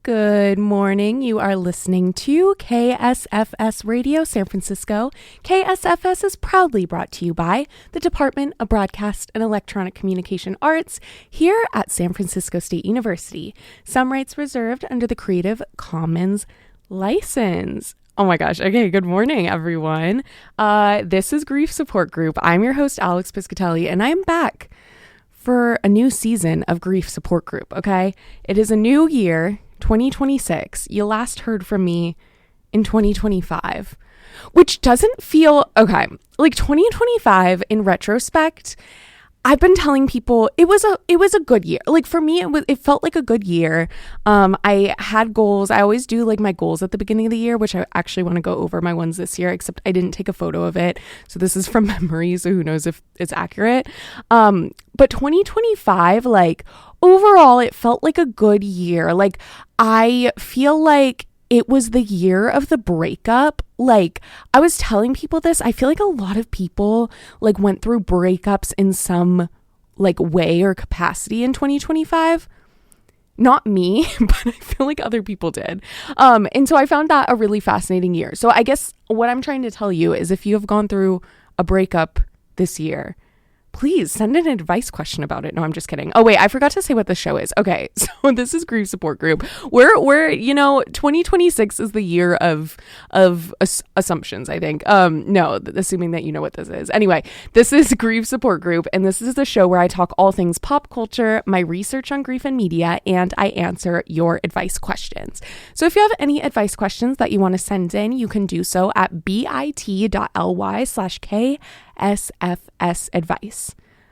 Good morning. You are listening to KSFS Radio San Francisco. KSFS is proudly brought to you by the Department of Broadcast and Electronic Communication Arts here at San Francisco State University. Some rights reserved under the Creative Commons license. Oh my gosh. Okay. Good morning, everyone. This is Grief Support Group. I'm your host, Alex Piscatelli, and I'm back for a new season of Grief Support Group. Okay. It is a new year. 2026. You last heard from me in 2025, which doesn't feel okay. Like 2025 in retrospect, I've been telling people it was a good year. Like for me, it felt like a good year. I had goals. I always do like my goals at the beginning of the year, which I actually want to go over my ones this year, except I didn't take a photo of it. So this is from memory. So who knows if it's accurate. But 2025, like overall, it felt like a good year. Like I feel like it was the year of the breakup. Like I was telling people this, I feel like a lot of people like went through breakups in some like way or capacity in 2025. Not me, but I feel like other people did. And so I found that a really fascinating year. So I guess what I'm trying to tell you is if you have gone through a breakup this year, please send an advice question about it. No, I'm just kidding. Oh, wait, I forgot to say what the show is. Okay, so this is Grief Support Group. We're 2026 is the year of assumptions, I think. No, assuming that you know what this is. Anyway, this is Grief Support Group, and this is the show where I talk all things pop culture, my research on grief and media, and I answer your advice questions. So if you have any advice questions that you want to send in, you can do so at bit.ly/KSFS advice.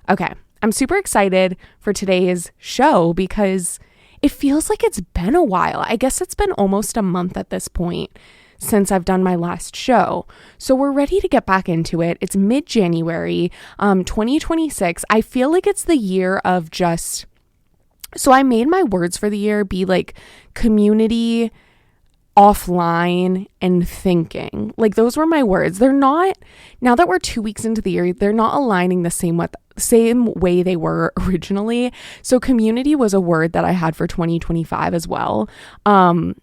Okay, I'm super excited for today's show because it feels like it's been a while. I guess it's been almost a month at this point since I've done my last show. So we're ready to get back into it. It's mid-January, 2026. I feel like it's the year of just... So I made my words for the year be like community, offline, and thinking. Like those were my words. They're not, now that we're 2 weeks into the year, they're not aligning the same way they were originally. So community was a word that I had for 2025 as well. And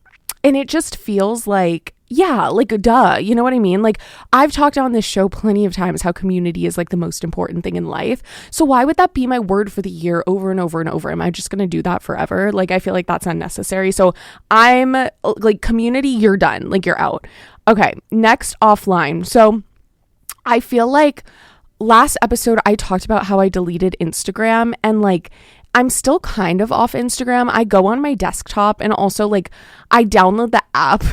it just feels like, yeah, like duh, you know what I mean? Like I've talked on this show plenty of times how community is like the most important thing in life. So why would that be my word for the year over and over and over? Am I just going to do that forever? Like I feel like that's unnecessary. So I'm like community, you're done. Like you're out. Okay, next, offline. So I feel like last episode I talked about how I deleted Instagram, and like I'm still kind of off Instagram. I go on my desktop, and also like I download the app.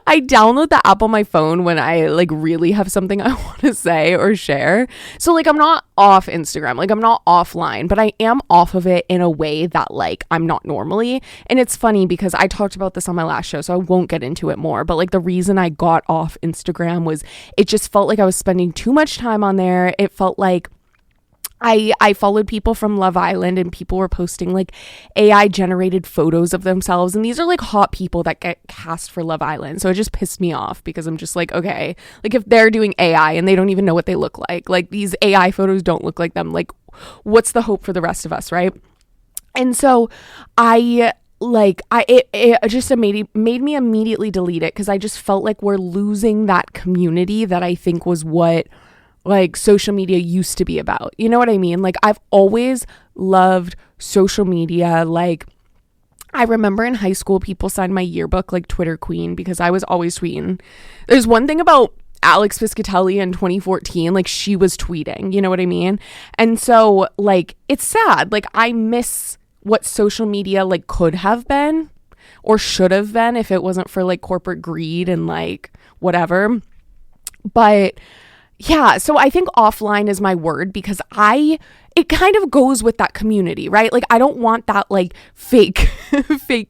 I download the app on my phone when I like really have something I want to say or share. So like I'm not off Instagram, like I'm not offline, but I am off of it in a way that like I'm not normally. And it's funny because I talked about this on my last show, so I won't get into it more. But like the reason I got off Instagram was it just felt like I was spending too much time on there. It felt like I followed people from Love Island, and people were posting like AI generated photos of themselves. And these are like hot people that get cast for Love Island. So it just pissed me off because I'm just like, okay, like if they're doing AI and they don't even know what they look like these AI photos don't look like them. Like what's the hope for the rest of us, right? And so it just made me immediately delete it because I just felt like we're losing that community that I think was what like social media used to be about. You know what I mean? Like I've always loved social media. Like I remember in high school, people signed my yearbook like Twitter Queen because I was always tweeting. There's one thing about Alex Piscatelli in 2014, like she was tweeting, you know what I mean? And so like, it's sad. Like I miss what social media like could have been or should have been if it wasn't for like corporate greed and like whatever. But yeah, so I think offline is my word because it kind of goes with that community, right? Like I don't want that like fake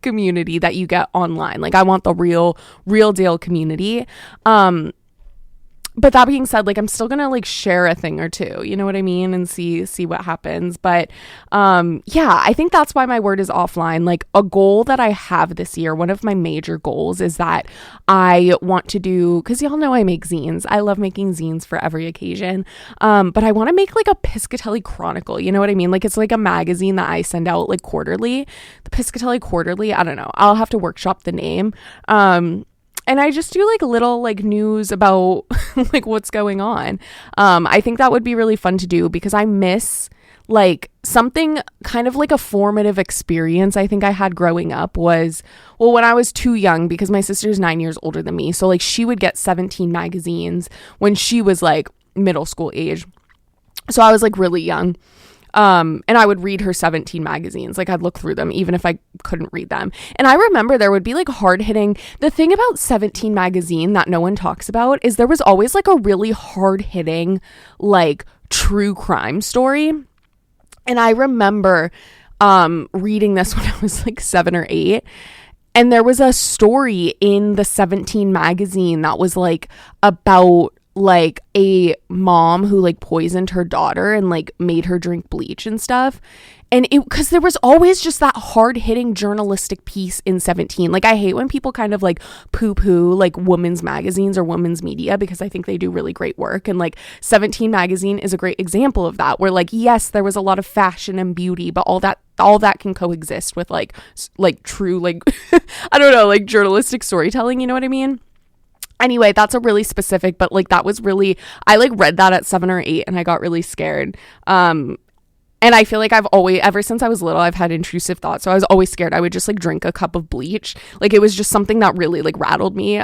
community that you get online. Like I want the real deal community. but that being said, like, I'm still gonna like share a thing or two, you know what I mean, and see what happens. But yeah, I think that's why my word is offline. Like, a goal that I have this year, one of my major goals, is that I want to do, because y'all know I make zines. I love making zines for every occasion. But I want to make like a Piscatelli Chronicle, you know what I mean? Like, it's like a magazine that I send out like quarterly. The Piscatelli Quarterly, I don't know, I'll have to workshop the name. And I just do like little like news about like what's going on. I think that would be really fun to do, because I miss like something kind of like a formative experience I think I had growing up was, well, when I was too young, because my sister's 9 years older than me. So like she would get 17 magazines when she was like middle school age. So I was like really young. And I would read her 17 magazines. Like, I'd look through them even if I couldn't read them. And I remember there would be like hard-hitting, the thing about 17 magazine that no one talks about is there was always like a really hard-hitting like true crime story. And I remember reading this when I was like 7 or 8. And there was a story in the 17 magazine that was like about like a mom who like poisoned her daughter and like made her drink bleach and stuff. And it, because there was always just that hard-hitting journalistic piece in 17. Like, I hate when people kind of like poo-poo like women's magazines or women's media, because I think they do really great work. And like 17 magazine is a great example of that, where like, yes, there was a lot of fashion and beauty, but all that can coexist with like true, like, I don't know, like journalistic storytelling, you know what I mean? Anyway, that's a really specific, but like that was really, I like read that at 7 or 8 and I got really scared. And I feel like I've always, ever since I was little, I've had intrusive thoughts. So I was always scared I would just like drink a cup of bleach. Like, it was just something that really like rattled me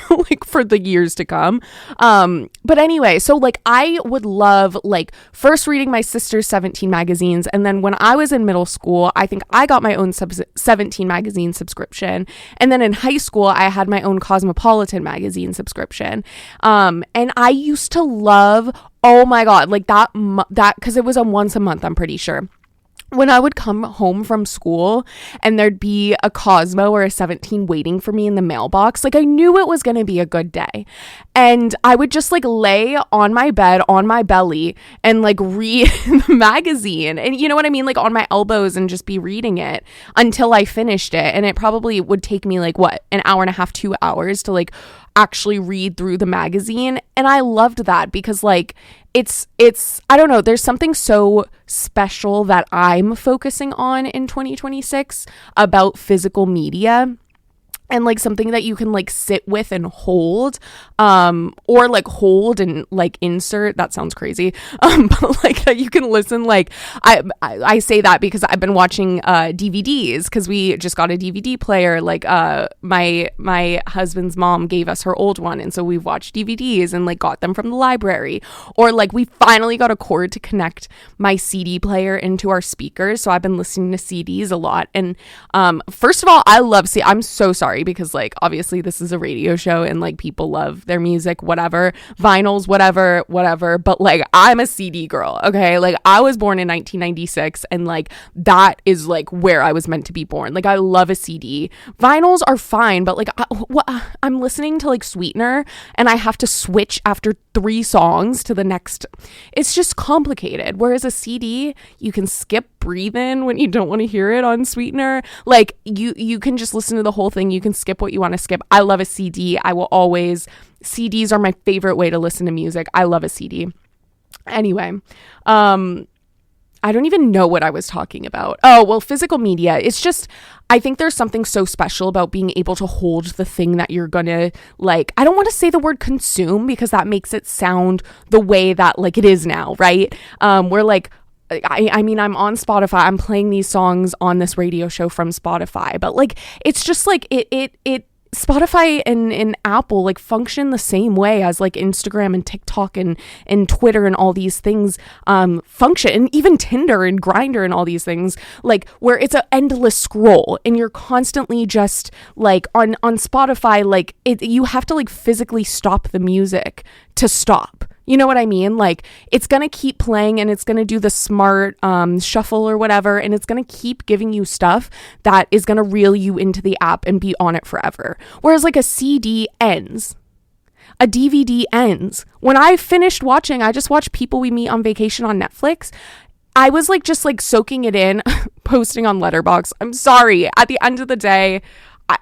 like for the years to come. But anyway, so like I would love like first reading my sister's 17 magazines. And then when I was in middle school, I think I got my own 17 magazine subscription. And then in high school, I had my own Cosmopolitan magazine subscription. And I used to love, oh my God, like that, because it was a once a month, I'm pretty sure. When I would come home from school and there'd be a Cosmo or a 17 waiting for me in the mailbox, like I knew it was going to be a good day. And I would just like lay on my bed, on my belly, and like read the magazine. And you know what I mean? Like on my elbows, and just be reading it until I finished it. And it probably would take me like what, an hour and a half, 2 hours to like actually read through the magazine. And I loved that, because like it's I don't know, there's something so special that I'm focusing on in 2026 about physical media, and like something that you can like sit with and hold, or like hold and like insert, that sounds crazy, but like that you can listen. Like I say that because I've been watching DVDs, because we just got a DVD player. Like my husband's mom gave us her old one, and so we've watched DVDs and like got them from the library. Or like we finally got a cord to connect my CD player into our speakers, so I've been listening to CDs a lot. And first of all, I love I'm so sorry, because like obviously this is a radio show and like people love their music, whatever, vinyls, whatever, but like I'm a CD girl, okay? Like I was born in 1996, and like that is like where I was meant to be born. Like I love a CD. Vinyls are fine, but like I'm listening to like Sweetener and I have to switch after 3 songs to the next. It's just complicated. Whereas a CD, you can skip Breathe In when you don't want to hear it on Sweetener. Like you can just listen to the whole thing. You can skip what you want to skip. I love a CD. I will always, CDs are my favorite way to listen to music. I love a CD. Anyway, I don't even know what I was talking about. Oh, well, physical media. It's just, I think there's something so special about being able to hold the thing that you're gonna, like, I don't want to say the word consume, because that makes it sound the way that like it is now, right? We're like, I mean, I'm on Spotify, I'm playing these songs on this radio show from Spotify, but like, it's just like it Spotify and Apple like function the same way as like Instagram and TikTok and Twitter and all these things function, and even Tinder and Grindr and all these things, like where it's an endless scroll and you're constantly just like on Spotify, like you have to like physically stop the music to stop. You know what I mean? Like it's going to keep playing and it's going to do the smart shuffle or whatever. And it's going to keep giving you stuff that is going to reel you into the app and be on it forever. Whereas like a CD ends. a DVD ends. When I finished watching, I just watched People We Meet on Vacation on Netflix. I was like just like soaking it in, posting on Letterboxd. I'm sorry. At the end of the day,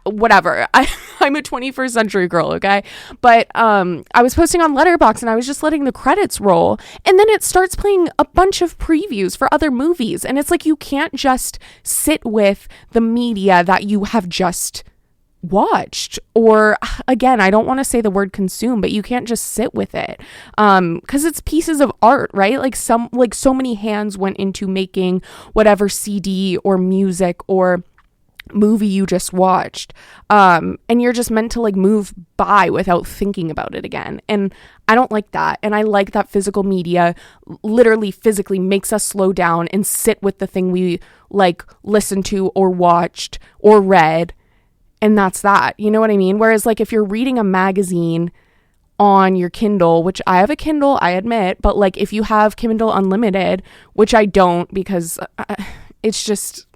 whatever. I'm a 21st century girl, okay? But I was posting on Letterboxd and I was just letting the credits roll. And then it starts playing a bunch of previews for other movies. And it's like you can't just sit with the media that you have just watched. Or again, I don't want to say the word consume, but you can't just sit with it. Because it's pieces of art, right? Like so many hands went into making whatever CD or music or movie you just watched, and you're just meant to like move by without thinking about it again. And I don't like that. And I like that physical media literally physically makes us slow down and sit with the thing we like listened to or watched or read, and that's that. You know what I mean? Whereas like if you're reading a magazine on your Kindle, which I have a Kindle, I admit, but like if you have Kindle Unlimited, which I don't because it's just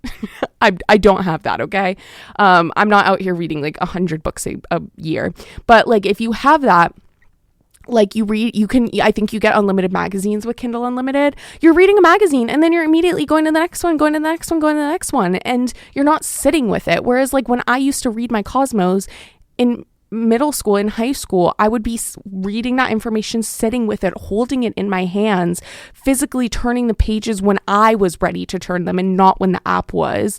I don't have that, okay? I'm not out here reading like 100 books a year. But like if you have that, like I think you get unlimited magazines with Kindle Unlimited. You're reading a magazine and then you're immediately going to the next one, going to the next one, going to the next one, and you're not sitting with it. Whereas like when I used to read my Cosmos in middle school, in high school, I would be reading that information, sitting with it, holding it in my hands, physically turning the pages when I was ready to turn them and not when the app was.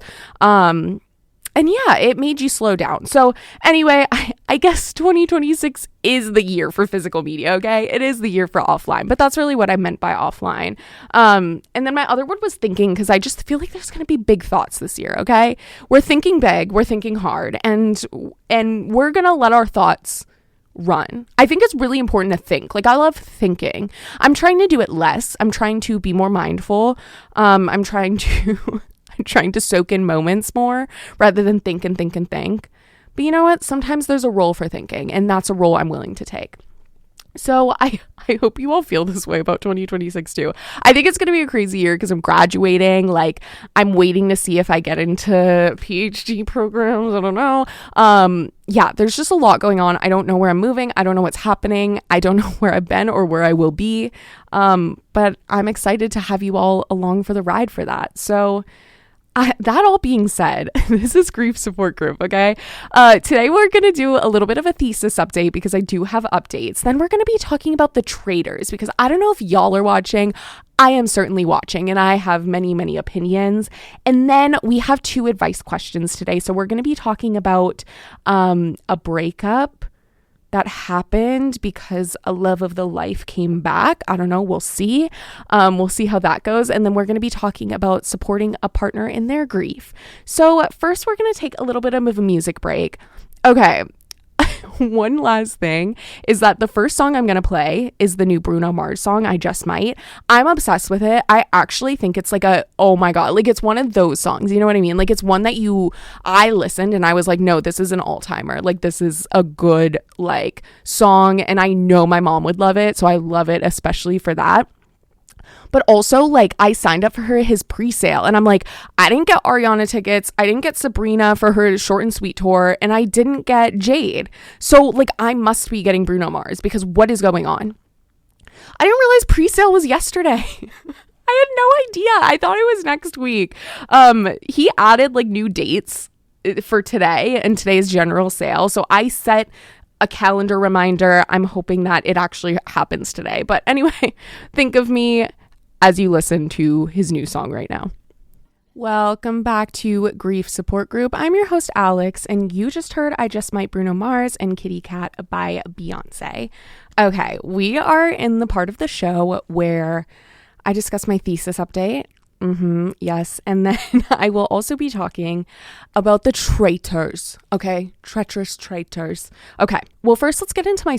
And yeah, it made you slow down. So anyway, I guess 2026 is the year for physical media, okay? It is the year for offline, but that's really what I meant by offline. And then my other word was thinking, because I just feel like there's going to be big thoughts this year, okay? We're thinking big, we're thinking hard, and we're going to let our thoughts run. I think it's really important to think. Like, I love thinking. I'm trying to do it less. I'm trying to be more mindful. I'm trying to soak in moments more rather than think and think and think. But you know what? Sometimes there's a role for thinking, and that's a role I'm willing to take. So I hope you all feel this way about 2026 too. I think it's going to be a crazy year because I'm graduating. Like, I'm waiting to see if I get into PhD programs. I don't know. Yeah, there's just a lot going on. I don't know where I'm moving. I don't know what's happening. I don't know where I've been or where I will be. But I'm excited to have you all along for the ride for that. So that all being said, this is Grief Support Group, okay? Today we're going to do a little bit of a thesis update because I do have updates. Then we're going to be talking about the Traitors because I don't know if y'all are watching. I am certainly watching and I have many, many opinions. And then we have 2 advice questions today. So we're going to be talking about a breakup that happened because a love of the life came back. I don't know. We'll see. We'll see how that goes. And then we're going to be talking about supporting a partner in their grief. So first, we're going to take a little bit of a music break. Okay. One last thing is that the first song I'm going to play is the new Bruno Mars song, I Just Might. I'm obsessed with it. I actually think it's like oh my God, like it's one of those songs, you know what I mean? Like it's one that I listened and I was like, no, this is an all-timer. Like this is a good like song and I know my mom would love it. So I love it, especially for that. But also, like, I signed up for his pre-sale and I'm like, I didn't get Ariana tickets. I didn't get Sabrina for her short and sweet tour. And I didn't get Jade. So, like, I must be getting Bruno Mars because what is going on? I didn't realize pre-sale was yesterday. I had no idea. I thought it was next week. He added, like, new dates for today and today's general sale. So I set a calendar reminder. I'm hoping that it actually happens today. But anyway, think of me as you listen to his new song right now. Welcome back to Grief Support Group. I'm your host, Alex, and you just heard I Just Might Bruno Mars and Kitty Cat by Beyonce. Okay, we are in the part of the show where I discuss my thesis update. Yes. And then I will also be talking about the Traitors. Okay. Treacherous Traitors. Okay. Well, first let's get into my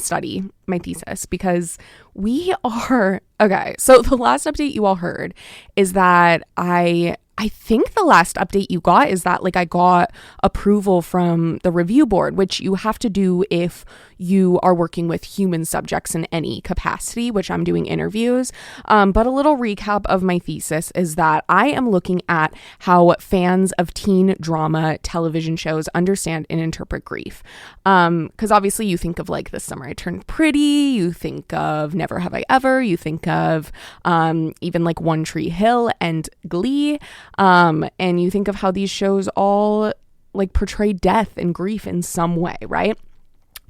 thesis, because we are, okay. So the last update you all heard is that I I think the last update you got is that like I got approval from the review board, which you have to do if you are working with human subjects in any capacity, which I'm doing interviews. But a little recap of my thesis is that I am looking at how fans of teen drama television shows understand and interpret grief. Because obviously you think of like This Summer I Turned Pretty, you think of Never Have I Ever, you think of even like One Tree Hill and Glee. And you think of how these shows all like portray death and grief in some way, right?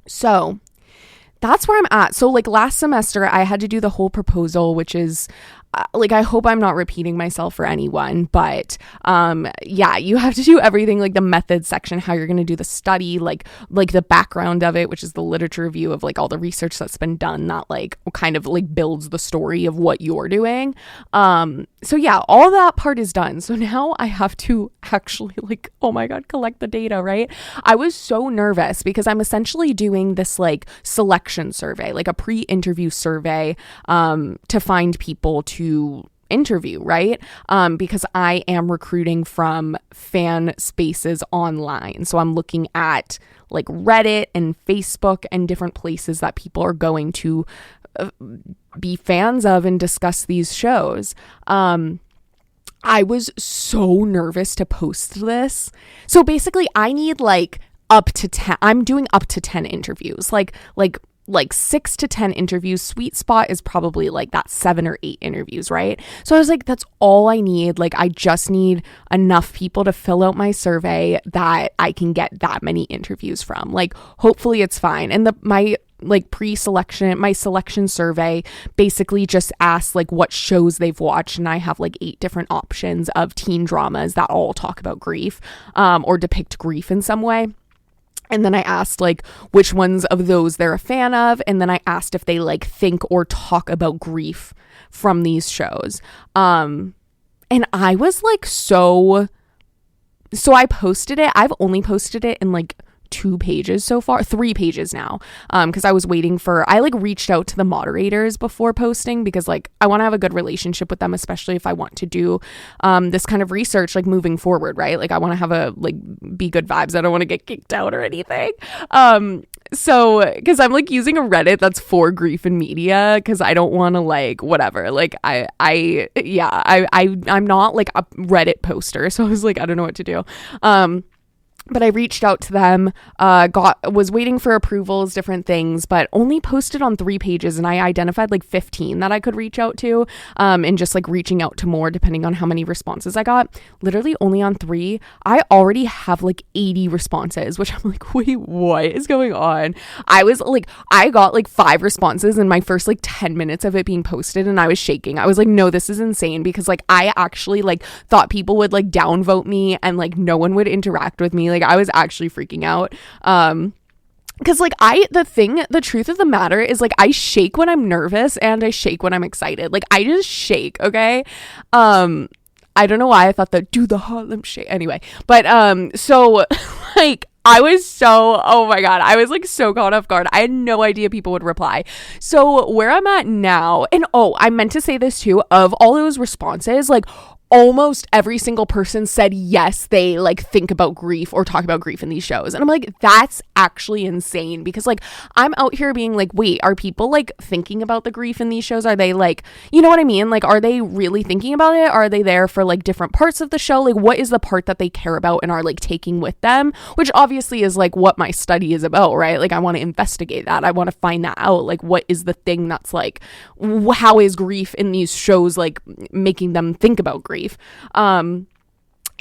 So that's where I'm at. So like last semester I had to do the whole proposal, which is like, I hope I'm not repeating myself for anyone, but yeah, you have to do everything, like the methods section, how you're going to do the study, like the background of it, which is the literature review of like all the research that's been done that like kind of like builds the story of what you're doing. So yeah, all that part is done. So now I have to actually like, oh my God, collect the data, right? I was so nervous because I'm essentially doing this like selection survey, like a pre-interview survey to find people to interview, right? Because I am recruiting from fan spaces online. So I'm looking at like Reddit and Facebook and different places that people are going to be fans of and discuss these shows. I was so nervous to post this. So basically I need like up to 10, I'm doing up to 10 interviews, like 6 to 10 interviews. Sweet spot is probably like that 7 or 8 interviews, right? So I was like, that's all I need. Like, I just need enough people to fill out my survey that I can get that many interviews from. Like, hopefully it's fine. And my selection survey basically just asks like what shows they've watched, and I have like 8 different options of teen dramas that all talk about grief or depict grief in some way. And then I asked like which ones of those they're a fan of. And then I asked if they like think or talk about grief from these shows. And I was like, so I posted it. I've only posted it in like 2 pages so far, 3 pages now, because I was waiting for, I like reached out to the moderators before posting because like I want to have a good relationship with them, especially if I want to do this kind of research like moving forward, right? Like I want to have be good vibes. I don't want to get kicked out or anything. So because I'm like using a Reddit that's for grief and media, because I don't want to like whatever, like I'm not like a Reddit poster, so I was like, I don't know what to do. But I reached out to them, was waiting for approvals, different things, but only posted on 3 pages, and I identified like 15 that I could reach out to, and just like reaching out to more depending on how many responses I got. Literally only on 3, I already have like 80 responses, which I'm like, wait, what is going on? I got like 5 responses in my first like 10 minutes of it being posted, and I was shaking. I was like, no, this is insane, because like I actually like thought people would like downvote me and like no one would interact with me. Like I was actually freaking out. Because like the truth of the matter is like I shake when I'm nervous and I shake when I'm excited. Like I just shake, okay? I don't know why I thought that do the Harlem shake. Anyway, but so like I was so, oh my God, I was like so caught off guard. I had no idea people would reply. So where I'm at now, and oh, I meant to say this too, of all those responses, like almost every single person said yes, they like think about grief or talk about grief in these shows. And I'm like, that's actually insane, because like I'm out here being like, wait, are people like thinking about the grief in these shows? Are they like, you know what I mean? Like, are they really thinking about it? Are they there for like different parts of the show? Like, what is the part that they care about and are like taking with them? Which obviously is like what my study is about, right? Like I want to investigate that. I want to find that out. Like, what is the thing that's like, how is grief in these shows like making them think about grief? And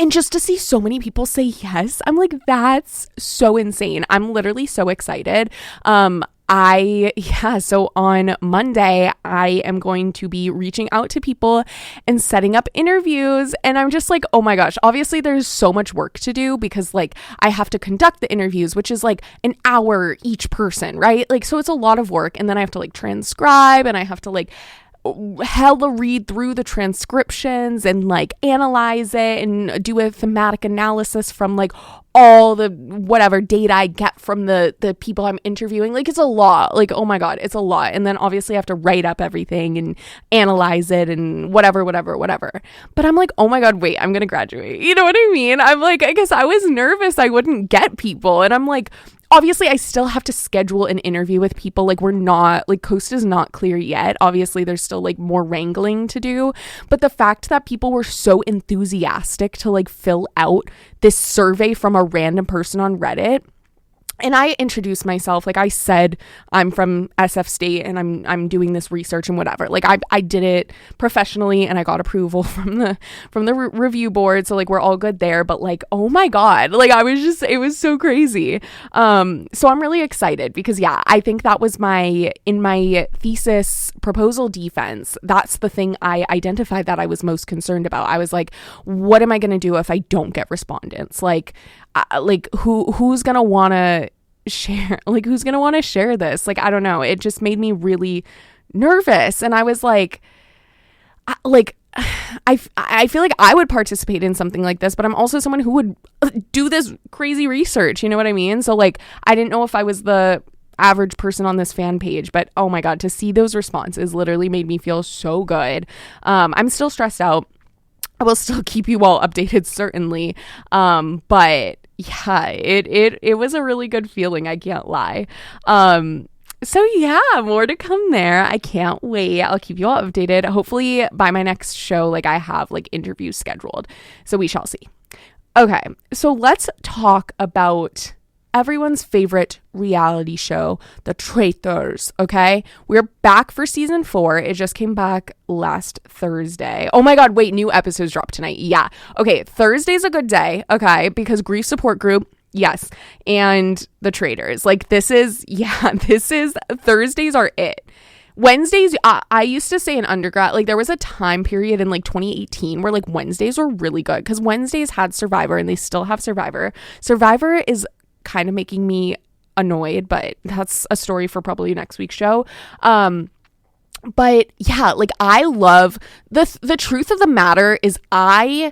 just to see so many people say yes, I'm like, that's so insane. I'm literally so excited. So on Monday, I am going to be reaching out to people and setting up interviews. And I'm just like, oh my gosh, obviously there's so much work to do, because like I have to conduct the interviews, which is like an hour each person, right? Like, so it's a lot of work. And then I have to like transcribe, and I have to like hella read through the transcriptions and like analyze it and do a thematic analysis from like all the whatever data I get from the people I'm interviewing. Like, it's a lot. Like, oh my God, it's a lot. And then obviously I have to write up everything and analyze it and whatever. But I'm like, oh my God, wait, I'm going to graduate. You know what I mean? I'm like, I guess I was nervous I wouldn't get people. And I'm like, obviously, I still have to schedule an interview with people. Like, we're not, like, Coast is not clear yet. Obviously, there's still, like, more wrangling to do. But the fact that people were so enthusiastic to, like, fill out this survey from a random person on Reddit. And I introduced myself, like I said, I'm from SF State and I'm doing this research and whatever. Like I did it professionally and I got approval from the review board. So like we're all good there. But like, oh my God, like it was so crazy. So I'm really excited because yeah, I think that was in my thesis proposal defense. That's the thing I identified that I was most concerned about. I was like, what am I going to do if I don't get respondents? Like who's going to want to share, like who's going to want to share this? Like, I don't know. It just made me really nervous. And I was like, I feel like I would participate in something like this, but I'm also someone who would do this crazy research. You know what I mean? So like, I didn't know if I was the average person on this fan page, but oh my God, to see those responses literally made me feel so good. I'm still stressed out. I will still keep you all updated, certainly. But yeah, it was a really good feeling. I can't lie. So yeah, more to come there. I can't wait. I'll keep you all updated. Hopefully by my next show, like I have like interviews scheduled. So we shall see. Okay. So let's talk about everyone's favorite reality show, The Traitors, okay? We're back for season 4. It just came back last Thursday. Oh my God, wait, new episodes dropped tonight. Yeah. Okay, Thursday's a good day, okay? Because grief support group, yes. And The Traitors. Like Thursdays are it. Wednesdays, I used to say in undergrad, like there was a time period in like 2018 where like Wednesdays were really good because Wednesdays had Survivor and they still have Survivor. Survivor is kind of making me annoyed, but that's a story for probably next week's show. But yeah, like I love the truth of the matter is I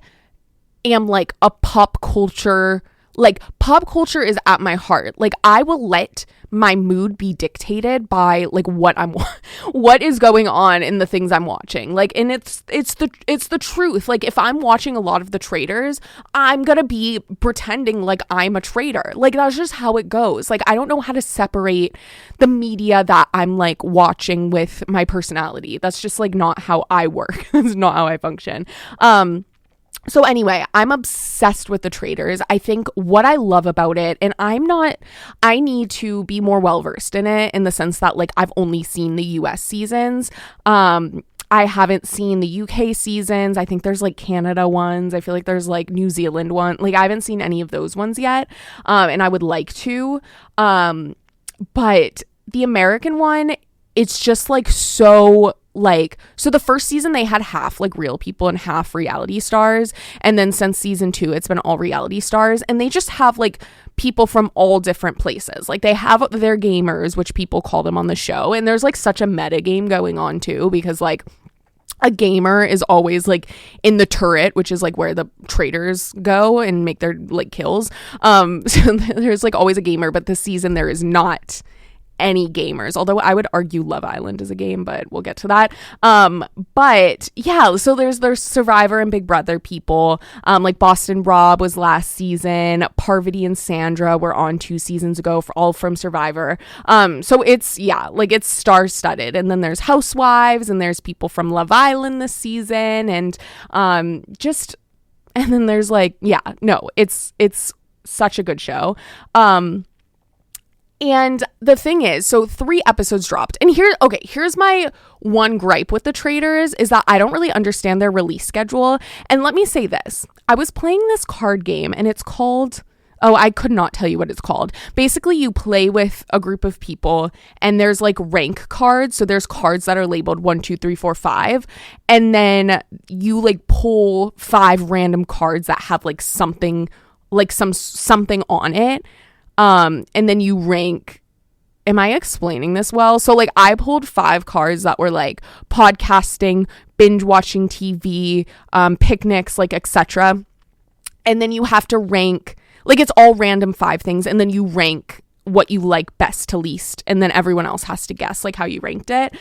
am like a pop culture is at my heart. Like I will let my mood be dictated by like what is going on in the things I'm watching. Like, and it's the truth. Like if I'm watching a lot of The Traitors, I'm gonna be pretending like I'm a traitor. Like that's just how it goes. Like I don't know how to separate the media that I'm like watching with my personality. That's just like not how I work. That's not how I function. So anyway, I'm obsessed with The Traitors. I think what I love about it, and I need to be more well-versed in it in the sense that like I've only seen the US seasons. I haven't seen the UK seasons. I think there's like Canada ones. I feel like there's like New Zealand one. Like I haven't seen any of those ones yet. And I would like to. But the American one, it's just like so the first season they had half like real people and half reality stars, and then since season 2 it's been all reality stars, and they just have like people from all different places. Like they have their gamers, which people call them on the show, and there's like such a meta game going on too, because like a gamer is always like in the turret, which is like where the traitors go and make their like kills. So there's like always a gamer, but this season there is not any gamers, although I would argue Love Island is a game, but we'll get to that. But yeah, so there's Survivor and Big Brother people, like Boston Rob was last season, Parvati and Sandra were on 2 seasons ago, all from Survivor. So it's star-studded, and then there's Housewives, and there's people from Love Island this season, and then there's like, yeah, no, it's such a good show. And the thing is, so 3 episodes dropped. And here's my one gripe with The Traitors is that I don't really understand their release schedule. And let me say this. I was playing this card game and it's called, I could not tell you what it's called. Basically, you play with a group of people and there's like rank cards. So there's cards that are labeled 1, 2, 3, 4, 5. And then you like pull 5 random cards that have like something on it. And then you rank am I explaining this well? So like I pulled 5 cards that were like podcasting, binge watching TV, picnics, like etc. And then you have to rank, like it's all random 5 things, and then you rank what you like best to least, and then everyone else has to guess like how you ranked it.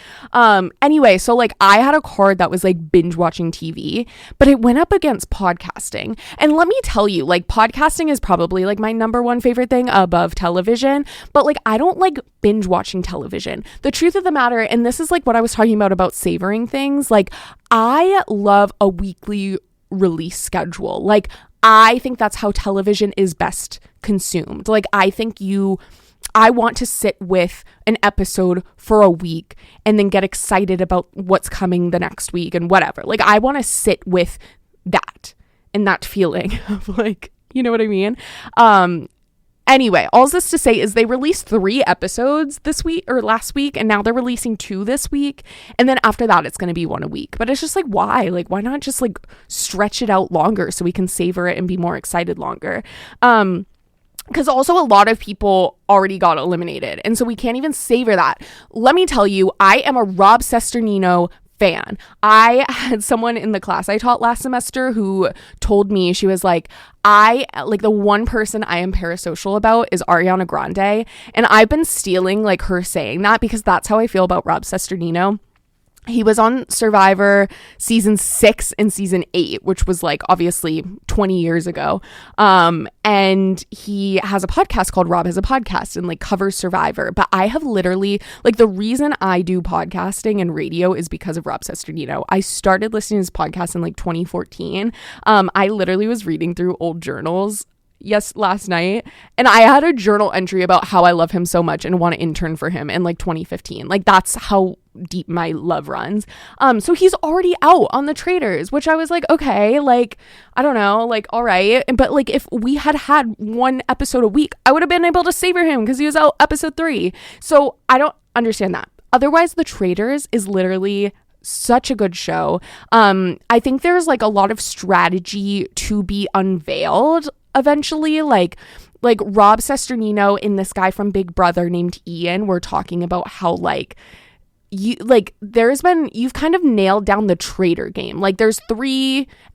Anyway, so like I had a card that was like binge watching TV, but it went up against podcasting. And let me tell you, like podcasting is probably like my number 1 favorite thing above television, but like I don't like binge watching television. The truth of the matter, and this is like what I was talking about savoring things, like I love a weekly release schedule. Like I think that's how television is best consumed. Like I want to sit with an episode for a week and then get excited about what's coming the next week and whatever. Like I want to sit with that and that feeling of like, you know what I mean? Anyway, all this to say is they released 3 episodes this week or last week, and now they're releasing 2 this week. And then after that, it's going to be 1 a week. But it's just like, why? Like, why not just like stretch it out longer so we can savor it and be more excited longer? Because also a lot of people already got eliminated. And so we can't even savor that. Let me tell you, I am a Rob Cesternino fan. I had someone in the class I taught last semester who told me, she was like, the one person I am parasocial about is Ariana Grande. And I've been stealing like her saying that because that's how I feel about Rob Cesternino. He was on Survivor season 6 and season 8, which was like obviously 20 years ago. And he has a podcast called Rob Has a Podcast and like covers Survivor. But I have literally, like the reason I do podcasting and radio is because of Rob Cesternino. I started listening to his podcast in like 2014. I literally was reading through old journals last night, and I had a journal entry about how I love him so much and want to intern for him in like 2015. Like that's how deep my love runs. So he's already out on the Traitors, which I was like, okay, like I don't know, like all right. But like if we had 1 episode a week, I would have been able to savor him because he was out episode 3. So I don't understand that. Otherwise, the Traitors is literally such a good show. I think there's like a lot of strategy to be unveiled eventually, like Rob Cesternino and this guy from Big Brother named Ian were talking about how like you've kind of nailed down the traitor game. Like there's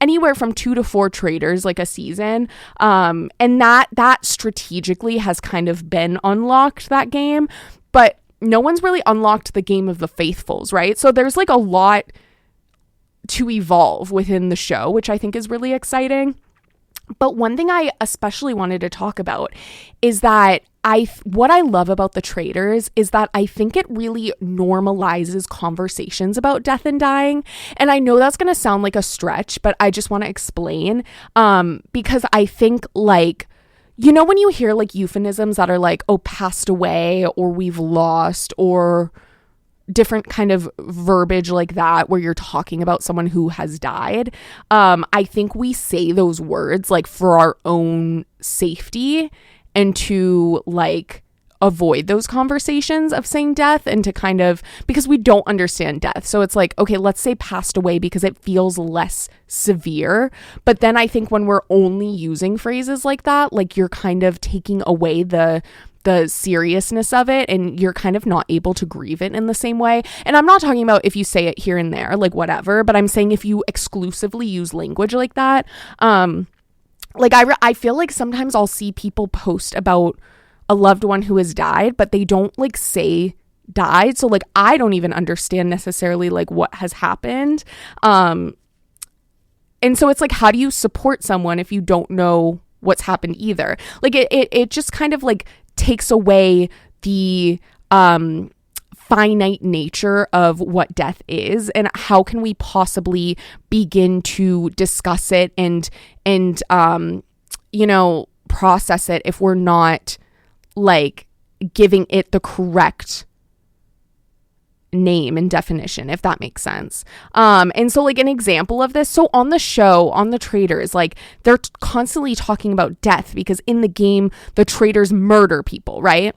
anywhere from 2 to 4 traitors like a season, and that strategically has kind of been unlocked, that game, but no one's really unlocked the game of the faithfuls, right? So there's like a lot to evolve within the show, which I think is really exciting. But one thing I especially wanted to talk about is that what I love about the Traitors is that I think it really normalizes conversations about death and dying. And I know that's going to sound like a stretch, but I just want to explain, because I think like, you know, when you hear like euphemisms that are like, oh, passed away, or we've lost, or different kind of verbiage like that where you're talking about someone who has died, I think we say those words like for our own safety and to like avoid those conversations of saying death, and to kind of, because we don't understand death. So it's like, okay, let's say passed away because it feels less severe. But then I think when we're only using phrases like that, like you're kind of taking away the seriousness of it, and you're kind of not able to grieve it in the same way. And I'm not talking about if you say it here and there, like whatever, but I'm saying if you exclusively use language like that, like I feel like sometimes I'll see people post about a loved one who has died, but they don't like say died. So like I don't even understand necessarily like what has happened. And so it's like, how do you support someone if you don't know what's happened either? Like it just kind of like takes away the finite nature of what death is, and how can we possibly begin to discuss it and you know, process it if we're not like giving it the correct name and definition, if that makes sense. And so like an example of this, so on the show, on the Traitors, like they're constantly talking about death because in the game the Traitors murder people, right?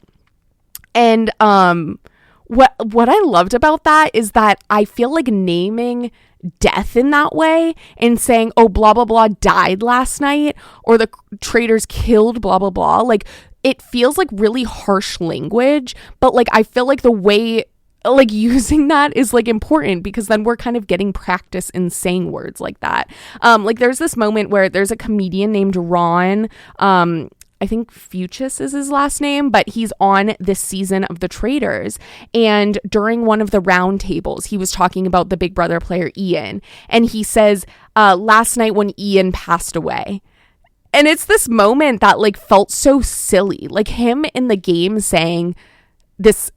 And what I loved about that is that I feel like naming death in that way and saying, oh, blah blah blah died last night, or the Traitors killed blah blah blah, like it feels like really harsh language, but like I feel like the way like using that is like important because then we're kind of getting practice in saying words like that. Like there's this moment where there's a comedian named Ron, I think Fuchs is his last name, but he's on this season of the Traitors. And during one of the round tables, he was talking about the Big Brother player Ian. And he says, last night when Ian passed away. And it's this moment that like felt so silly. Like him in the game saying this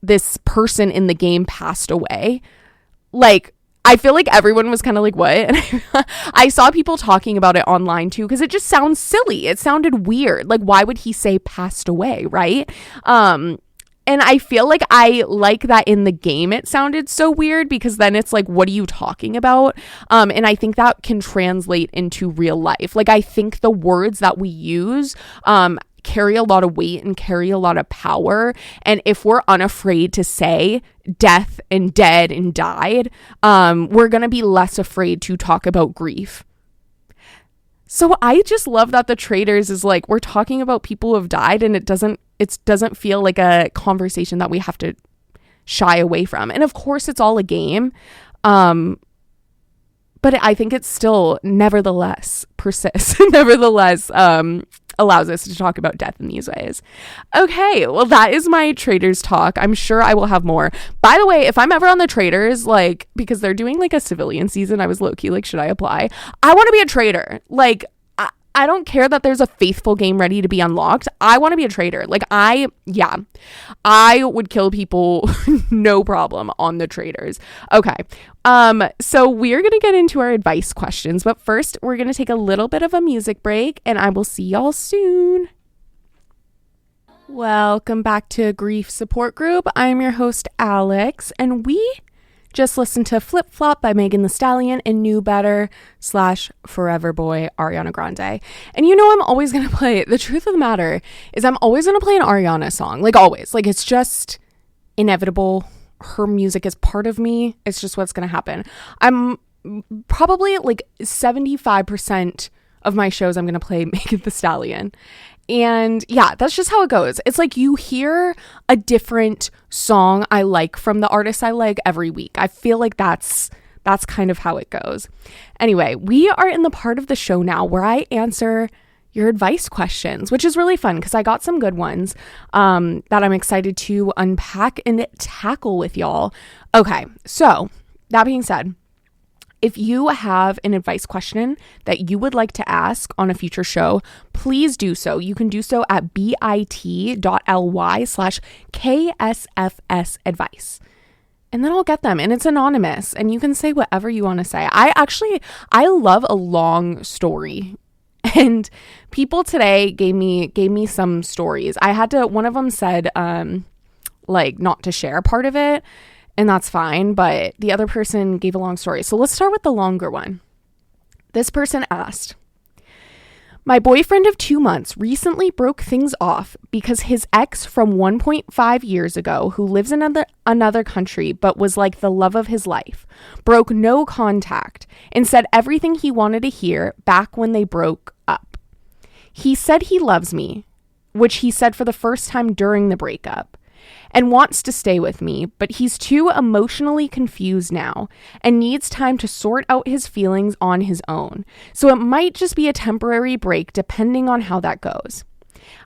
person in the game passed away. Like, I feel like everyone was kind of like, what? And I saw people talking about it online too, because it just sounds silly. It sounded weird. Like, why would he say passed away, right? And I feel like I like that in the game it sounded so weird because then it's like, what are you talking about? And I think that can translate into real life. Like, I think the words that we use carry a lot of weight and carry a lot of power. And if we're unafraid to say death and dead and died, we're going to be less afraid to talk about grief. So I just love that the Traitors is like, we're talking about people who have died and it doesn't feel like a conversation that we have to shy away from. And of course it's all a game. But I think it still nevertheless persists, allows us to talk about death in these ways. Okay, well, that is my Traitors talk. I'm sure I will have more. By the way, if I'm ever on the Traitors, like, because they're doing like a civilian season, I was low-key like, should I apply? I want to be a traitor. Like, I don't care that there's a faithful game ready to be unlocked. I want to be a traitor. Like, I would kill people no problem on the Traitors. Okay. So we're going to get into our advice questions, but first we're going to take a little bit of a music break and I will see y'all soon. Welcome back to Grief Support Group. I'm your host, Alex, and we just listened to Flip Flop by Megan Thee Stallion and Knew Better / Forever Boy Ariana Grande. And you know I'm always going to play, the truth of the matter is I'm always going to play an Ariana song. Like always. Like it's just inevitable. Her music is part of me. It's just what's going to happen. I'm probably like 75% of my shows I'm going to play Megan Thee Stallion. And yeah, that's just how it goes. It's like you hear a different song I like from the artist I like every week. I feel like that's kind of how it goes. Anyway, we are in the part of the show now where I answer your advice questions, which is really fun because I got some good ones that I'm excited to unpack and tackle with y'all. Okay, so that being said, if you have an advice question that you would like to ask on a future show, please do so. You can do so at bit.ly/KSFS advice. And then I'll get them. And it's anonymous. And you can say whatever you want to say. I love a long story. And people today gave me some stories. One of them said, like not to share part of it. And that's fine, but the other person gave a long story. So let's start with the longer one. This person asked, my boyfriend of 2 months recently broke things off because his ex from 1.5 years ago, who lives in another country but was like the love of his life, broke no contact and said everything he wanted to hear back when they broke up. He said he loves me, which he said for the first time during the breakup, and wants to stay with me, but he's too emotionally confused now and needs time to sort out his feelings on his own. So it might just be a temporary break depending on how that goes.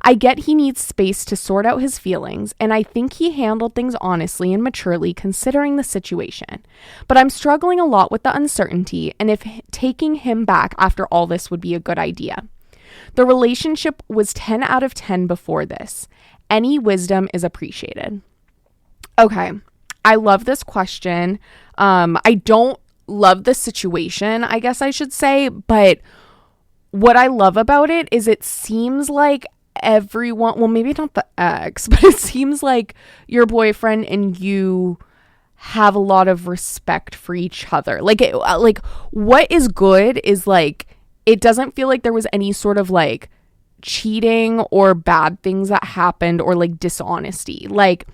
I get he needs space to sort out his feelings, and I think he handled things honestly and maturely considering the situation. But I'm struggling a lot with the uncertainty and if taking him back after all this would be a good idea. The relationship was 10 out of 10 before this. Any wisdom is appreciated. Okay, I love this question. I don't love the situation, I guess I should say, but what I love about it is it seems like everyone, well, maybe not the ex, but it seems like your boyfriend and you have a lot of respect for each other. Like what is good is like, it doesn't feel like there was any sort of like cheating or bad things that happened or like dishonesty. Like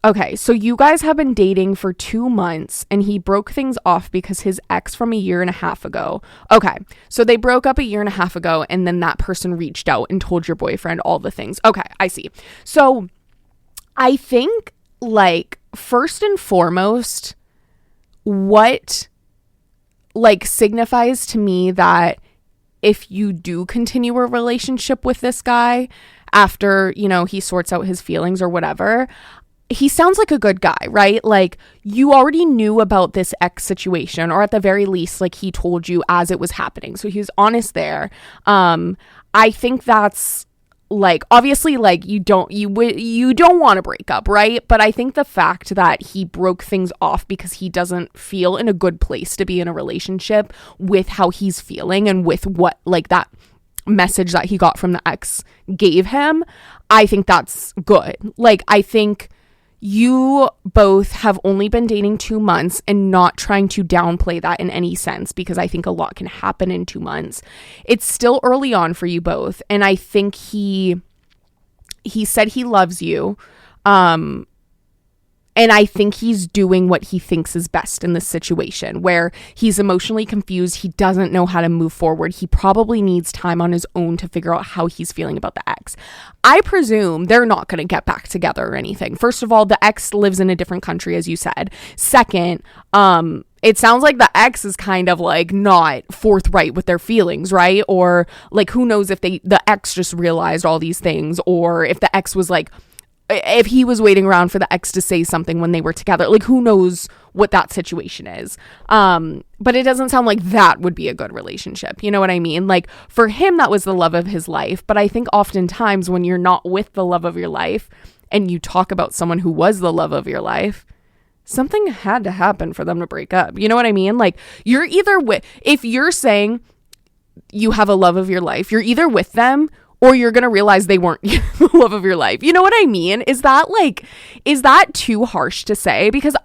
Okay, so you guys have been dating for 2 months and he broke things off because his ex from a year and a half ago. Okay, so they broke up a year and a half ago and then that person reached out and told your boyfriend all the things. Okay, I see. So I think, like, first and foremost, what, like, signifies to me that if you do continue a relationship with this guy after, you know, he sorts out his feelings or whatever, he sounds like a good guy, right? Like, you already knew about this ex situation, or at the very least, like, he told you as it was happening. So he was honest there. I think that's, like, obviously, like, you don't want to break up, right? But I think the fact that he broke things off because he doesn't feel in a good place to be in a relationship with how he's feeling and with what, like, that message that he got from the ex gave him, I think that's good. Like, I think you both have only been dating 2 months and not trying to downplay that in any sense, because I think a lot can happen in 2 months. It's still early on for you both. And I think he said he loves you. And I think he's doing what he thinks is best in this situation where he's emotionally confused. He doesn't know how to move forward. He probably needs time on his own to figure out how he's feeling about the ex. I presume they're not going to get back together or anything. First of all, the ex lives in a different country, as you said. Second, it sounds like the ex is kind of like not forthright with their feelings, right? Or like, who knows if the ex just realized all these things, or if the ex was like, if he was waiting around for the ex to say something when they were together. Like, who knows what that situation is. But it doesn't sound like that would be a good relationship. You know what I mean? Like, for him, that was the love of his life. But I think oftentimes when you're not with the love of your life and you talk about someone who was the love of your life, something had to happen for them to break up. You know what I mean? Like, you're either with, if you're saying you have a love of your life, you're either with them or you're going to realize they weren't the love of your life. You know what I mean? Is that too harsh to say? Because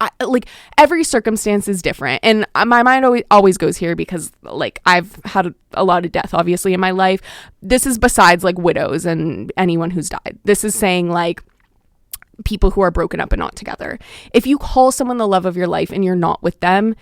every circumstance is different. And my mind always goes here because, like, I've had a lot of death, obviously, in my life. This is besides, like, widows and anyone who's died. This is saying, like, people who are broken up and not together. If you call someone the love of your life and you're not with them,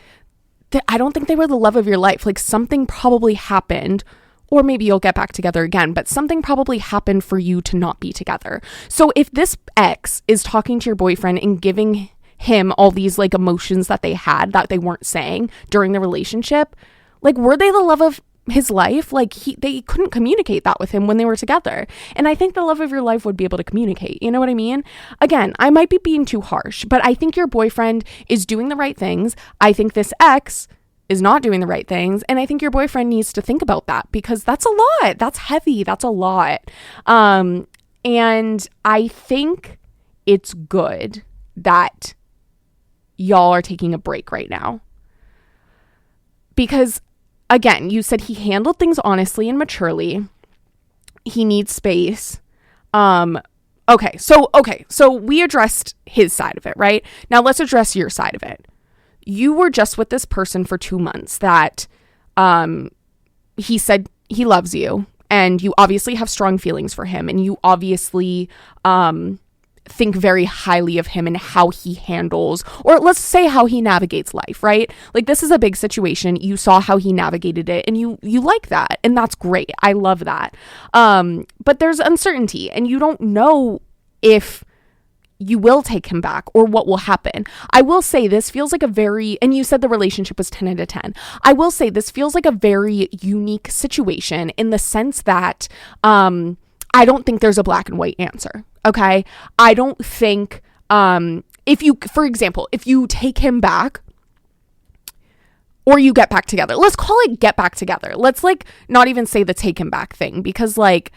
I don't think they were the love of your life. Like, something probably happened. Or maybe you'll get back together again, but something probably happened for you to not be together. So if this ex is talking to your boyfriend and giving him all these, like, emotions that they had that they weren't saying during the relationship, like, were they the love of his life? Like, they couldn't communicate that with him when they were together. And I think the love of your life would be able to communicate. You know what I mean? Again, I might be being too harsh, but I think your boyfriend is doing the right things. I think this ex is not doing the right things. And I think your boyfriend needs to think about that, because that's a lot. That's heavy. That's a lot. And I think it's good that y'all are taking a break right now. Because, again, you said he handled things honestly and maturely. He needs space. Okay, so we addressed his side of it, right? Now let's address your side of it. You were just with this person for 2 months that he said he loves you, and you obviously have strong feelings for him, and you obviously think very highly of him and how he handles, or let's say how he navigates life, right? Like, this is a big situation. You saw how he navigated it, and you like that, and that's great. I love that. But there's uncertainty, and you don't know if you will take him back or what will happen. I will say this feels like a very, and you said the relationship was 10 out of 10. I will say this feels like a very unique situation in the sense that I don't think there's a black and white answer. Okay. I don't think, if you, for example, if you take him back or you get back together, let's call it get back together. Let's, like, not even say the take him back thing, because, like,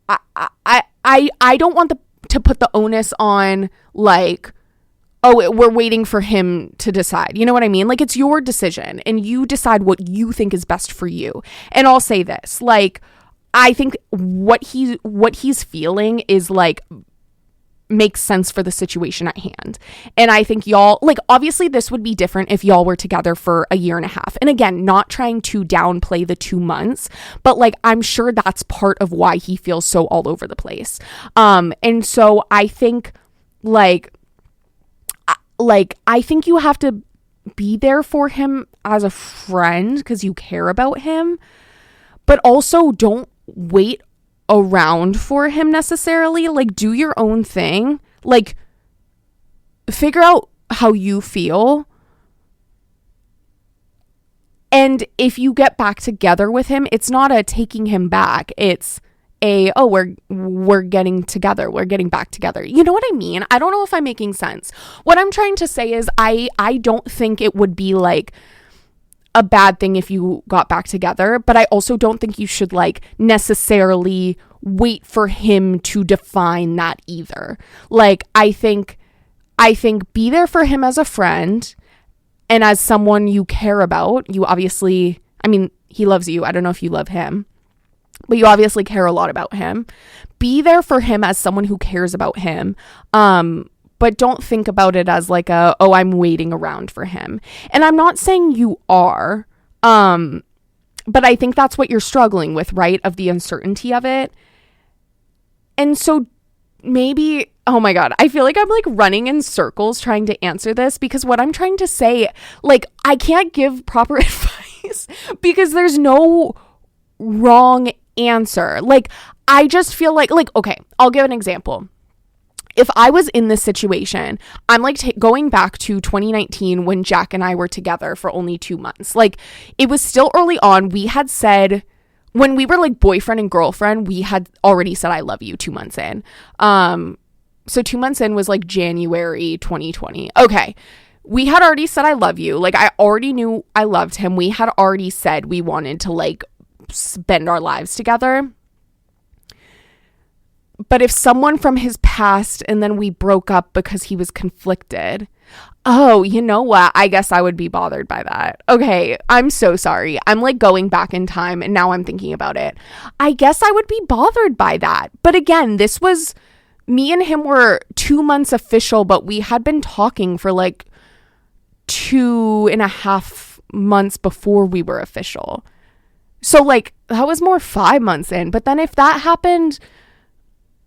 I don't want to put the onus on, like, oh, we're waiting for him to decide. You know what I mean? Like, it's your decision and you decide what you think is best for you. And I'll say this, like, I think what he's feeling is, like, makes sense for the situation at hand. And I think y'all, like, obviously this would be different if y'all were together for a year and a half. And again, not trying to downplay the 2 months, but, like, I'm sure that's part of why he feels so all over the place. And so I think, like, like, I think you have to be there for him as a friend because you care about him, but also don't wait around for him necessarily. Like, do your own thing. Like, figure out how you feel. And if you get back together with him, it's not a taking him back. It's a, oh, we're getting together. We're getting back together. You know what I mean? I don't know if I'm making sense. What I'm trying to say is I don't think it would be like a bad thing if you got back together, but I also don't think you should like necessarily wait for him to define that either. Like, I think be there for him as a friend and as someone you care about. You obviously, I mean, he loves you. I don't know if you love him, but you obviously care a lot about him. Be there for him as someone who cares about him. But don't think about it as like oh, I'm waiting around for him. And I'm not saying you are, but I think that's what you're struggling with, right? Of the uncertainty of it. And so maybe, oh my God, I feel like I'm like running in circles trying to answer this, because what I'm trying to say, like, I can't give proper advice because there's no wrong answer. Like, I just feel like, okay, I'll give an example. If I was in this situation, I'm like going back to 2019 when Jack and I were together for only 2 months. Like, it was still early on. We had said, when we were like boyfriend and girlfriend, we had already said I love you 2 months in. So 2 months in was like January 2020. Okay. We had already said I love you. Like, I already knew I loved him. We had already said we wanted to like spend our lives together. But if someone from his past and then we broke up because he was conflicted, oh, you know what? I guess I would be bothered by that. Okay, I'm so sorry. I'm like going back in time and now I'm thinking about it. I guess I would be bothered by that. But again, this was, me and him were 2 months official, but we had been talking for like 2.5 months before we were official. So like that was more 5 months in. But then if that happened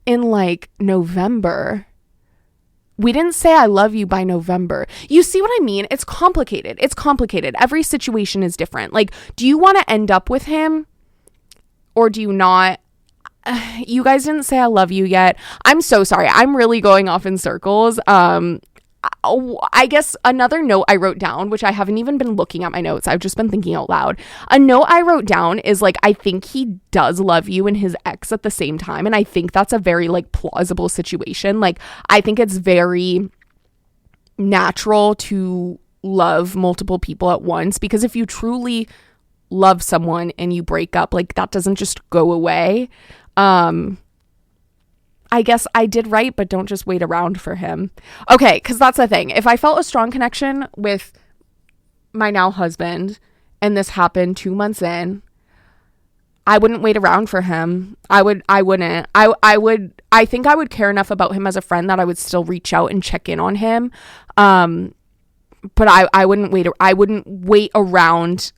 in like November, we didn't say I love you by November. You see what I mean? It's complicated. Every situation is different. Like, do you want to end up with him or do you not? You guys didn't say I love you yet. I'm so sorry. I'm really going off in circles. I guess another note I wrote down, which I haven't even been looking at my notes, I've just been thinking out loud. A note I wrote down is like, I think he does love you and his ex at the same time. And I think that's a very like plausible situation. Like, I think it's very natural to love multiple people at once, because if you truly love someone and you break up, like, that doesn't just go away. I guess I did right, but don't just wait around for him. Okay, because that's the thing. If I felt a strong connection with my now husband and this happened 2 months in, I wouldn't wait around for him. I wouldn't. I think I would care enough about him as a friend that I would still reach out and check in on him. But I wouldn't wait around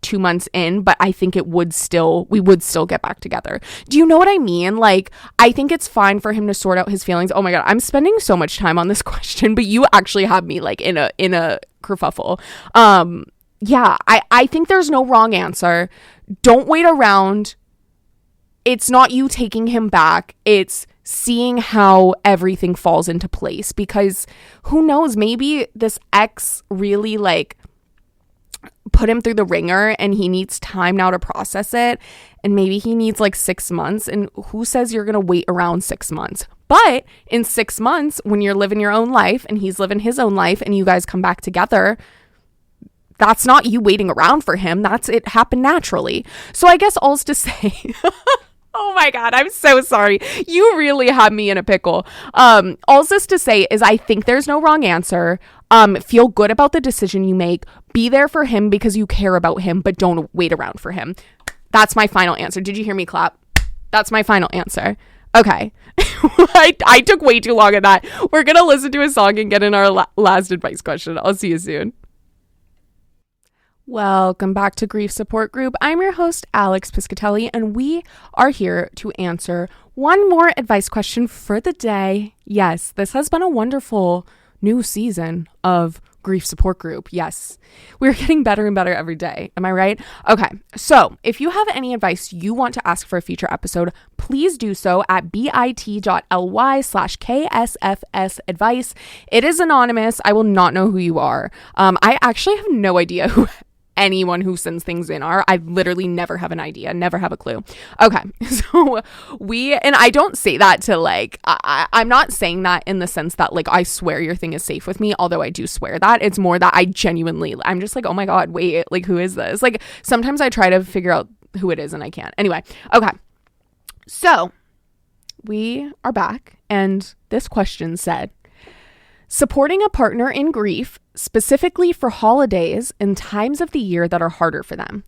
2 months in, but I think we would still get back together. Do you know what I mean? Like, I think it's fine for him to sort out his feelings. Oh my God, I'm spending so much time on this question, but you actually have me like in a kerfuffle. Yeah, I think there's no wrong answer. Don't wait around. It's not you taking him back. It's seeing how everything falls into place, because who knows, maybe this ex really like put him through the ringer and he needs time now to process it, and maybe he needs like 6 months, and who says you're gonna wait around 6 months? But in 6 months, when you're living your own life and he's living his own life and you guys come back together, that's not you waiting around for him. That's it happened naturally. So I guess all's to say oh my God, I'm so sorry. You really had me in a pickle. All's this to say is I think there's no wrong answer. Feel good about the decision you make. Be there for him because you care about him, but don't wait around for him. That's my final answer. Did you hear me clap? That's my final answer. Okay. I took way too long at that. We're going to listen to a song and get in our last advice question. I'll see you soon. Welcome back to Grief Support Group. I'm your host, Alex Piscatelli, and we are here to answer one more advice question for the day. Yes, this has been a wonderful new season of Grief Support Group. Yes, we're getting better and better every day. Am I right? Okay, so if you have any advice you want to ask for a future episode, please do so at bit.ly/KSFS advice. It is anonymous. I will not know who you are. I actually have no idea who anyone who sends things in are. I literally never have an idea, never have a clue. Okay, so and I don't say that to like, I'm not saying that in the sense that like I swear your thing is safe with me, although I do swear that. It's more that I'm just like, oh my God, wait, like who is this? Like sometimes I try to figure out who it is and I can't. Anyway, okay, so we are back and this question said, supporting a partner in grief, specifically for holidays and times of the year that are harder for them.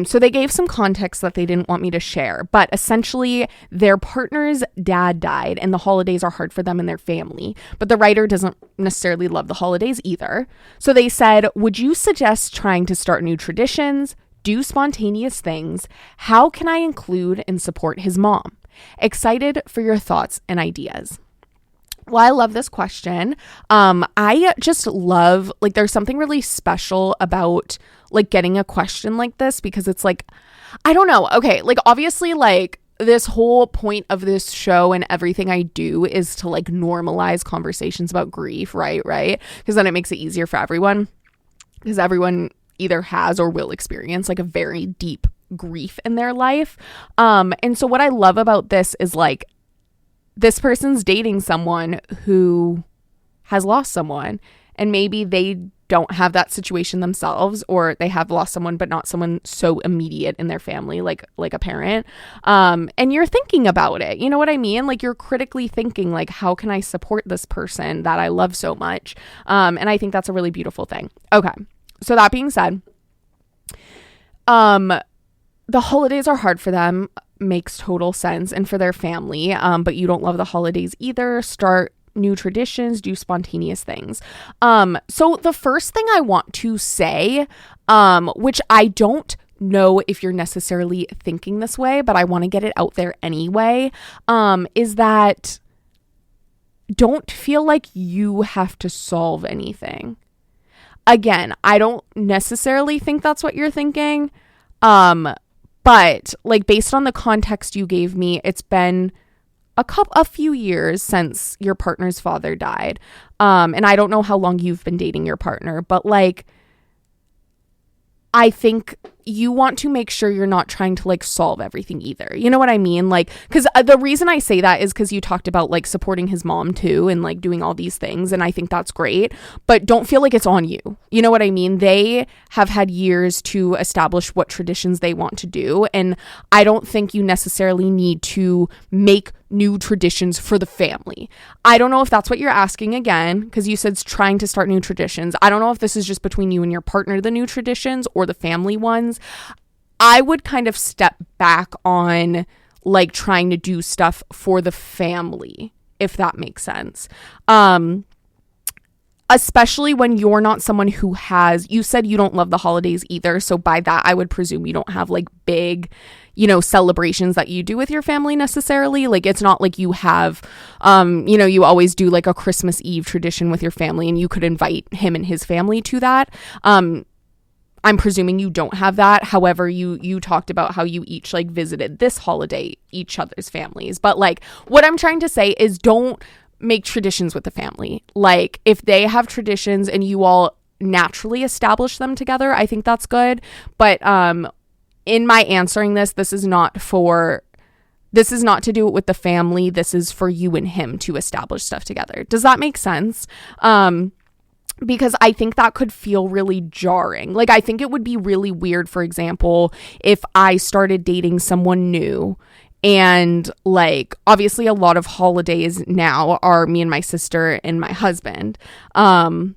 So they gave some context that they didn't want me to share, but essentially their partner's dad died and the holidays are hard for them and their family, but the writer doesn't necessarily love the holidays either. So they said, would you suggest trying to start new traditions, do spontaneous things? How can I include and support his mom? Excited for your thoughts and ideas. Well, I love this question. I just love, like, there's something really special about, like, getting a question like this because it's like, I don't know. Okay, like, obviously, like, this whole point of this show and everything I do is to, like, normalize conversations about grief, right? Because then it makes it easier for everyone because everyone either has or will experience, like, a very deep grief in their life. And so what I love about this is, like, this person's dating someone who has lost someone and maybe they don't have that situation themselves, or they have lost someone but not someone so immediate in their family like a parent, and you're thinking about it, you know what I mean? Like you're critically thinking like, how can I support this person that I love so much? And I think that's a really beautiful thing. Okay, so that being said, the holidays are hard for them. Makes total sense, and for their family, but you don't love the holidays either. Start new traditions, do spontaneous things. So the first thing I want to say, which I don't know if you're necessarily thinking this way, but I want to get it out there anyway, is that don't feel like you have to solve anything. Again, I don't necessarily think that's what you're thinking. But like based on the context you gave me, it's been a few years since your partner's father died. And I don't know how long you've been dating your partner, but like, I think you want to make sure you're not trying to like solve everything either. You know what I mean? Like, because the reason I say that is because you talked about like supporting his mom too and like doing all these things. And I think that's great, but don't feel like it's on you. You know what I mean? They have had years to establish what traditions they want to do. And I don't think you necessarily need to make new traditions for the family. I don't know if that's what you're asking again, because you said trying to start new traditions. I don't know if this is just between you and your partner, the new traditions, or the family ones. I would kind of step back on like trying to do stuff for the family, if that makes sense. Especially when you're not someone who you said you don't love the holidays either. So by that, I would presume you don't have like big, celebrations that you do with your family necessarily. Like it's not like you have, you always do like a Christmas Eve tradition with your family and you could invite him and his family to that. I'm presuming you don't have that. However, you talked about how you each like visited this holiday, each other's families. But like what I'm trying to say is don't make traditions with the family. Like if they have traditions and you all naturally establish them together, I think that's good. But in my answering this is not to do it with the family. This is for you and him to establish stuff together. Does that make sense? Because I think that could feel really jarring. Like, I think it would be really weird, for example, if I started dating someone new and, like, obviously a lot of holidays now are me and my sister and my husband. And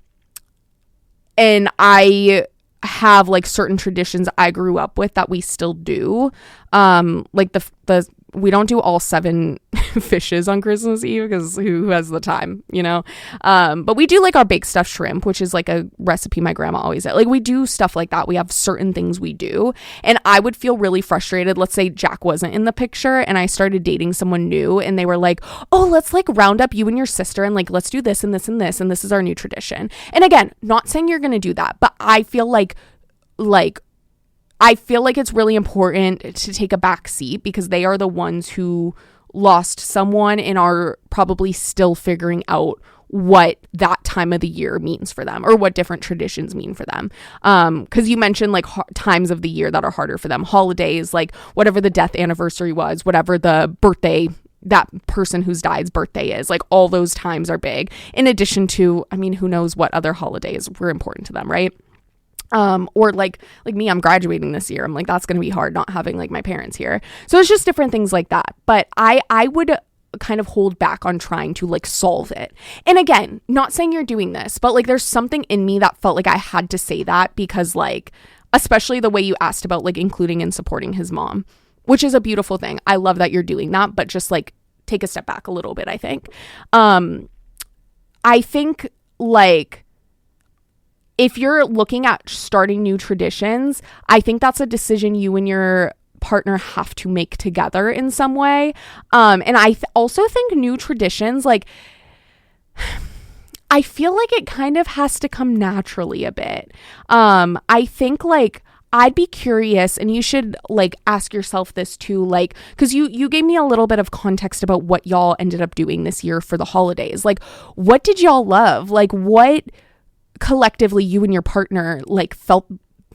I have, like, certain traditions I grew up with that we still do. Like the we don't do all 7 fishes on Christmas Eve because who has the time, you know? But we do like our baked stuffed shrimp, which is like a recipe my grandma always had. Like we do stuff like that. We have certain things we do. And I would feel really frustrated. Let's say Jack wasn't in the picture and I started dating someone new and they were like, oh, let's like round up you and your sister and like, let's do this and this and this. And this is our new tradition. And again, not saying you're going to do that, but I feel like it's really important to take a back seat because they are the ones who lost someone and are probably still figuring out what that time of the year means for them or what different traditions mean for them. Because you mentioned like times of the year that are harder for them, holidays, like whatever the death anniversary was, whatever the birthday, that person whose died's birthday is, like all those times are big. In addition to, I mean, who knows what other holidays were important to them, right? Or like me, I'm graduating this year. I'm like, that's going to be hard not having like my parents here. So it's just different things like that. But I would kind of hold back on trying to like solve it. And again, not saying you're doing this, but like there's something in me that felt like I had to say that because like, especially the way you asked about like including and supporting his mom, which is a beautiful thing. I love that you're doing that, but just like take a step back a little bit, I think. I think like, if you're looking at starting new traditions, I think that's a decision you and your partner have to make together in some way. And I also think new traditions, like, I feel like it kind of has to come naturally a bit. I think like I'd be curious, and you should like ask yourself this too, like, because you gave me a little bit of context about what y'all ended up doing this year for the holidays. Like, what did y'all love? Like, what collectively you and your partner like felt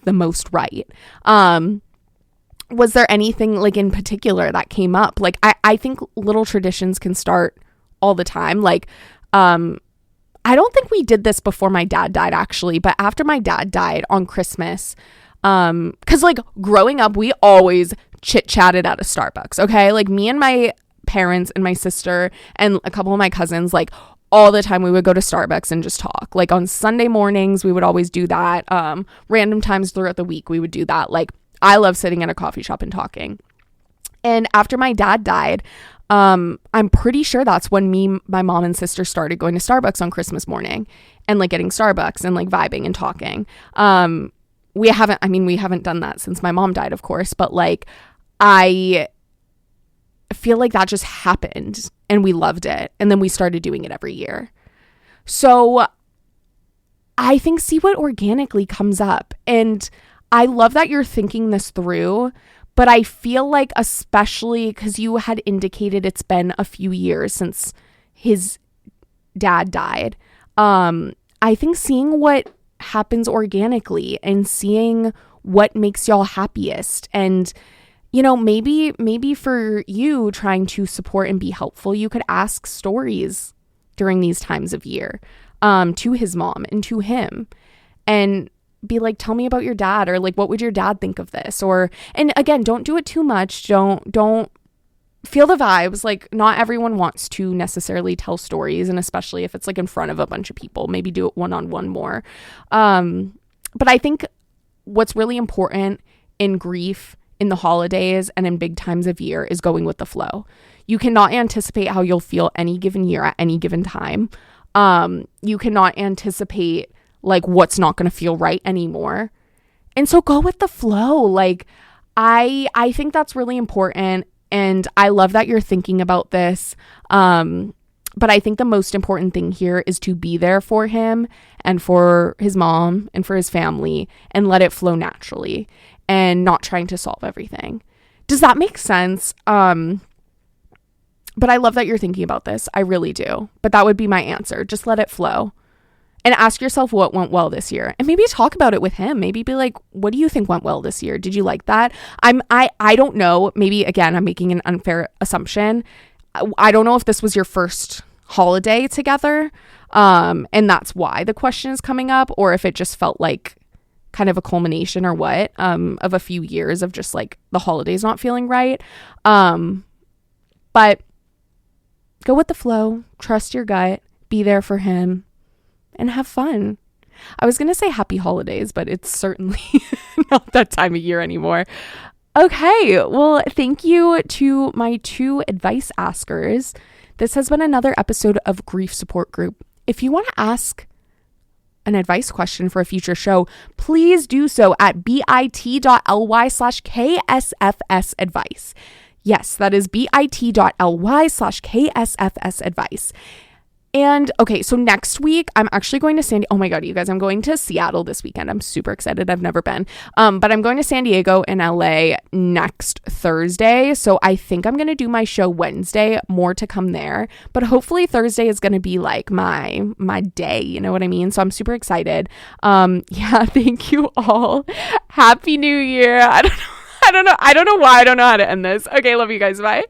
the most right? Was there anything like in particular that came up? Like I think little traditions can start all the time. Like I don't think we did this before my dad died actually, but after my dad died on Christmas, because like growing up we always chit-chatted at a Starbucks, okay? Like me and my parents and my sister and a couple of my cousins, like all the time we would go to Starbucks and just talk. Like on Sunday mornings, we would always do that. Random times throughout the week, we would do that. Like I love sitting at a coffee shop and talking. And after my dad died, I'm pretty sure that's when my mom and sister started going to Starbucks on Christmas morning and like getting Starbucks and like vibing and talking. We haven't done that since my mom died, of course, but like I feel like that just happened and we loved it. And then we started doing it every year. So I think see what organically comes up. And I love that you're thinking this through, but I feel like especially because you had indicated it's been a few years since his dad died. I think seeing what happens organically and seeing what makes y'all happiest, and you know, maybe for you trying to support and be helpful, you could ask stories during these times of year to his mom and to him and be like, tell me about your dad, or like, what would your dad think of this? Or, and again, don't do it too much. Don't feel the vibes. Like not everyone wants to necessarily tell stories, and especially if it's like in front of a bunch of people, maybe do it one-on-one more. But I think what's really important in grief, in the holidays and in big times of year is going with the flow. You cannot anticipate how you'll feel any given year at any given time. You cannot anticipate like what's not going to feel right anymore. And so go with the flow. Like I think that's really important. And I love that you're thinking about this. But I think the most important thing here is to be there for him and for his mom and for his family and let it flow naturally and not trying to solve everything. Does that make sense? But I love that you're thinking about this. I really do. But that would be my answer. Just let it flow. And ask yourself what went well this year. And maybe talk about it with him. Maybe be like, what do you think went well this year? Did you like that? I don't know. Maybe, again, I'm making an unfair assumption. I don't know if this was your first holiday together. And that's why the question is coming up. Or if it just felt like kind of a culmination or what of a few years of just like the holidays not feeling right. But go with the flow. Trust your gut. Be there for him. And have fun. I was going to say happy holidays, but it's certainly not that time of year anymore. Okay, well, thank you to my 2 advice askers. This has been another episode of Grief Support Group. If you want to ask an advice question for a future show, please do so at bit.ly/KSFS advice. Yes, that is bit.ly/KSFS advice. And okay, so next week I'm actually going to oh my God, you guys, I'm going to Seattle this weekend. I'm super excited. I've never been. But I'm going to San Diego and LA next Thursday. So I think I'm going to do my show Wednesday, more to come there. But hopefully Thursday is going to be like my day, you know what I mean? So I'm super excited. Yeah, thank you all. Happy New Year. I don't know why I don't know how to end this. Okay, love you guys. Bye.